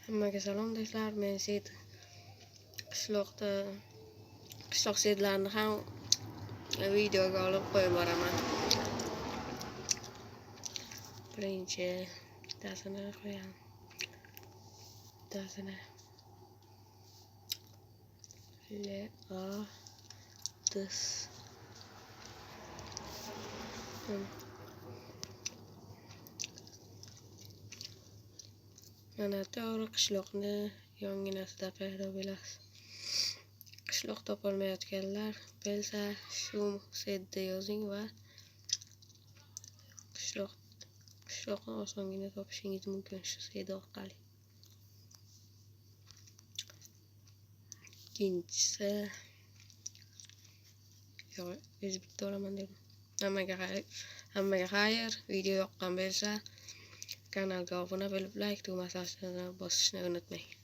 Hammaga salom do'stlar. Men Seyd qishloq seydlarini ham videoga olib qo'yib boraman. Birinchi bittasini qo'yamiz. Bittasini mana to'g'ri qishloqni yonginasida paydo bo'lasiz. Qishloq topolmayotganlar bilsa shu Seydda yozing va qishloqni osongina topishingiz mumkin shu Seyd orqali. Ikkinchisi o'zi bitta olaman dedim. Hammaga xayr. Video yoqqan bo'lsa kanalga obuna bo'lib, like tugmasini bosishni unutmang.